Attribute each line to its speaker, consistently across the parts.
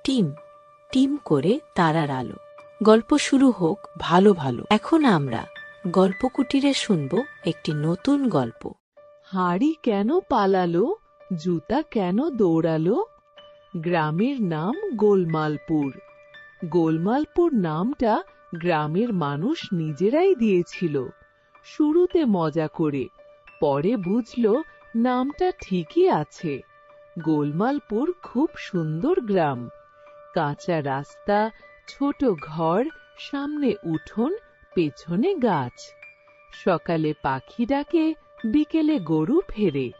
Speaker 1: Team team করে তারার আলো। গল্প শুরু হোক ভালো ভালো। এখন আমরা গল্প কুটিরে শুনব একটি নতুন গল্প।
Speaker 2: হাঁড়ি কেন পালালো, জুতা কেন দৌড়ালো? গ্রামের নাম গোলমালপুর। গোলমালপুর নামটা গ্রামের মানুষ নিজেরাই দিয়েছিল, শুরুতে মজা করে। পরে বুঝল নামটা ঠিকই আছে। গোলমালপুর খুব সুন্দর গ্রাম। কাঁচা রাস্তা, ছোট ঘর, সামনে উঠোন, পেছনে গাছ। সকালে পাখি ডাকে, বিকেলে গরু ফেরে।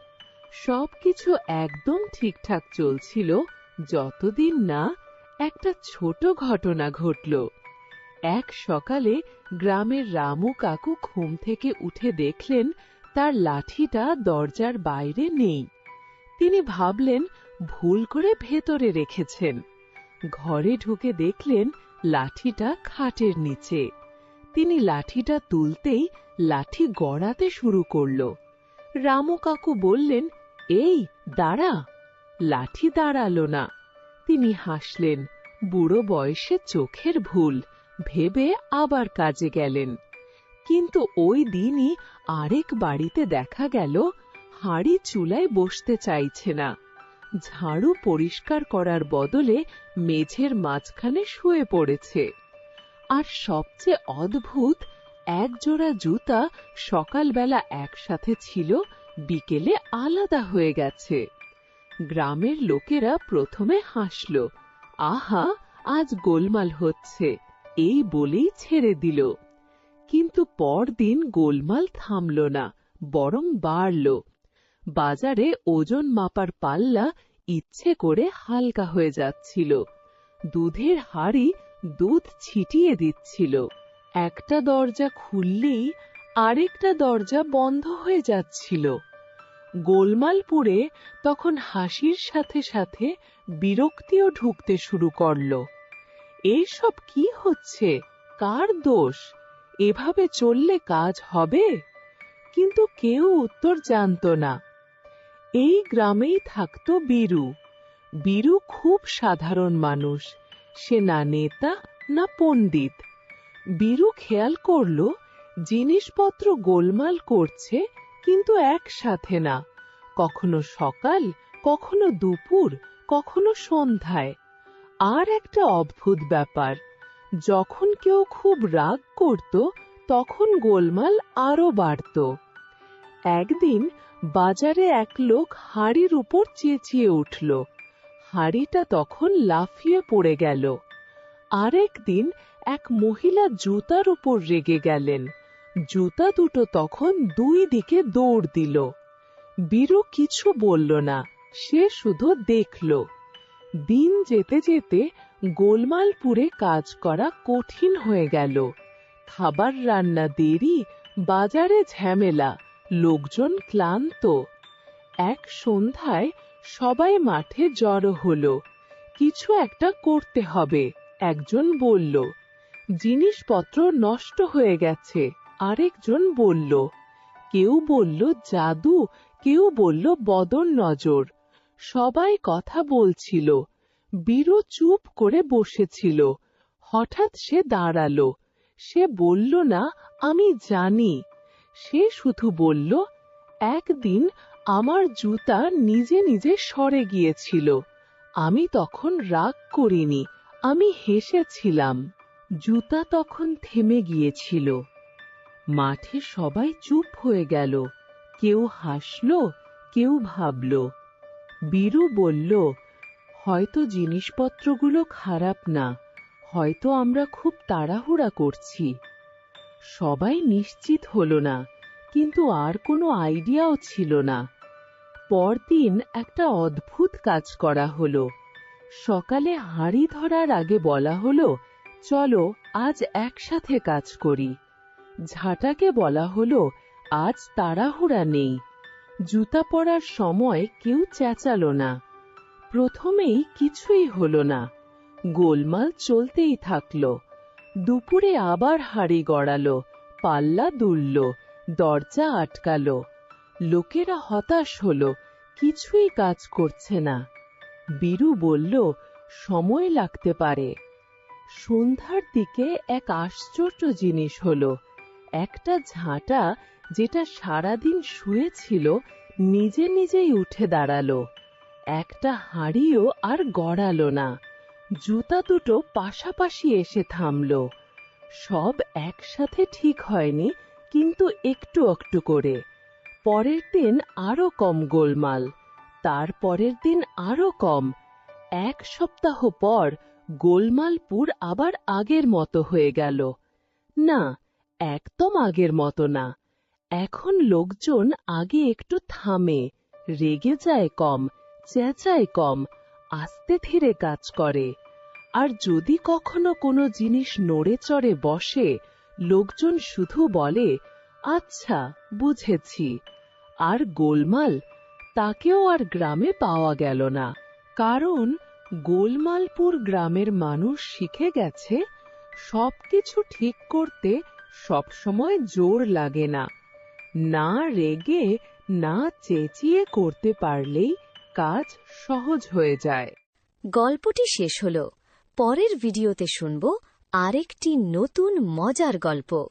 Speaker 2: সবকিছু একদম ঠিকঠাক চলছিল, যতদিন না একটা ছোট ঘটনা ঘটল। এক সকালে গ্রামের রামু কাকু ঘুম থেকে উঠে দেখলেন তার লাঠিটা দরজার বাইরে নেই। তিনি ভাবলেন ভুল করে ভেতরে রেখেছেন। ঘরে ঢুকে দেখলেন লাঠিটা খাটের নিচে। তিনি লাঠিটা তুলতেই লাঠি গড়াতে শুরু করল। রামু কাকু বললেন, এই দাঁড়া। লাঠি দাঁড়ালো না। তিনি হাসলেন, বুড়ো বয়সে চোখের ভুল ভেবে আবার কাজে গেলেন। কিন্তু ওই দিনই আরেক বাড়িতে দেখা গেল হাঁড়ি চুলায় বসতে চাইছে না। ঝাড়ু পরিষ্কার করার বদলে মেঝের মাঝখানে শুয়ে পড়েছে। আর সবচেয়ে অদ্ভুত, এক জোড়া জুতা সকালবেলা একসাথে ছিল, বিকেলে আলাদা হয়ে গেছে। গ্রামের লোকেরা প্রথমে হাসল, আহা আজ গোলমাল হচ্ছে, এই বলেই ছেড়ে দিল। কিন্তু পরদিন গোলমাল থামল না, বরং বাড়ল। বাজারে ওজন মাপার পাল্লা ইচ্ছে করে হালকা হয়ে যাচ্ছিল। দুধের হাঁড়ি দুধ ছিটিয়ে দিচ্ছিল। একটা দরজা খুললেই আরেকটা দরজা বন্ধ হয়ে যাচ্ছিল। গোলমালপুরে তখন হাসির সাথে সাথে বিরক্তিও ঢুকতে শুরু করল। এইসব কি হচ্ছে? কার দোষ? এভাবে চললে কাজ হবে? কিন্তু কেউ উত্তর জানত না। এই গ্রামেই থাকতো বীরু। বীরু খুব সাধারণ মানুষ। সে না নেতা না পণ্ডিত। বীরু খেয়াল করল জিনিসপত্র গোলমাল করছে, কিন্তু একসাথে না। কখনো সকাল, কখনো দুপুর, কখনো সন্ধ্যায়। আর একটা অদ্ভুত ব্যাপার, যখন কেউ খুব রাগ করত তখন গোলমাল আরো বাড়ত। একদিন বাজারে এক লোক হাঁড়ির উপর চেঁচিয়ে উঠল। হাঁড়িটা তখন লাফিয়ে পড়ে গেল। আরেকদিন এক মহিলা জুতার উপর রেগে গেলেন। জুতা দুটো তখন দুই দিকে দৌড় দিল। বীরু কিছু বলল না, সে শুধু দেখল। দিন যেতে যেতে গোলমালপুরে কাজ করা কঠিন হয়ে গেল। খাবার রান্না দেরি, বাজারে ঝামেলা, লোকজন ক্লান্ত। এক সন্ধ্যায় সবাই মাঠে জড়ো হলো। কিছু একটা করতে হবে, একজন বলল। জিনিসপত্র নষ্ট হয়ে গেছে, আরেকজন বলল। কেউ বলল জাদু, কেউ বলল বদর নজর। সবাই কথা বলছিল। বীরু চুপ করে বসেছিল। হঠাৎ সে দাঁড়ালো। সে বলল না, আমি জানি। সে শুধু বলল, একদিন আমার জুতা নিজে নিজে সরে গিয়েছিল। আমি তখন রাগ করিনি, আমি হেসেছিলাম। জুতা তখন থেমে গিয়েছিল। মাঠে সবাই চুপ হয়ে গেল। কেউ হাসল, কেউ ভাবল। বীরু বলল, হয়তো জিনিসপত্রগুলো খারাপ না, হয়তো আমরা খুব তাড়াহুড়া করছি। সবাই নিশ্চিত হলো না, কিন্তু আর কোনো আইডিয়াও ছিল না। পরদিন একটা অদ্ভুত কাজ করা হলো। সকালে হাঁড়ি ধরার আগে বলা হলো, চলো আজ একসাথে কাজ করি। ঝাঁটাকে বলা হলো, আজ তাড়াহুড়া নেই। জুতা পরার সময় কেউ চেঁচালো না। প্রথমেই কিছুই হলো না। গোলমাল চলতেই থাকলো। দুপুরে আবার হাঁড়ি গড়ালো, পাল্লা দুলল, দরজা আটকালো। লোকেরা হতাশ হলো, কিছুই কাজ করছে না। বীরু বলল, সময় লাগতে পারে। সন্ধ্যার দিকে এক আশ্চর্য জিনিস হলো। একটা ঝাঁটা যেটা সারাদিন শুয়েছিল নিজে নিজেই উঠে দাঁড়ালো। একটা হাঁড়িও আর গড়ালো না। জুতা দুটো পাশাপাশি এসে থামলো। সব একসাথে ঠিক হয়নি, কিন্তু একটু একটু করে। পরের দিন আরো কম গোলমাল, তার পরের দিন আরো কম। 1 সপ্তাহ পর গোলমালপুর আবার আগের মতো হয়ে গেল। না, একদম আগের মতো না। এখন লোকজন আগে একটু থামে, রেগে যায় কম, চেঁচায় কম, আস্তে ধীরে কাজ করে। আর যদি কখনো কোনো জিনিস নড়ে চড়ে বসে, লোকজন শুধু বলে, আচ্ছা বুঝেছি। আর গোলমাল, তাকেও আর গ্রামে পাওয়া গেল না। কারণ গোলমালপুর গ্রামের মানুষ শিখে গেছে, সবকিছু ঠিক করতে সবসময় জোর লাগে না। না রেগে, না চেঁচিয়ে করতে পারলেই কাজ সহজ হয়ে যায়।
Speaker 3: গল্পটি শেষ হল। পরের ভিডিওতে শুনব আরেকটি নতুন মজার গল্প।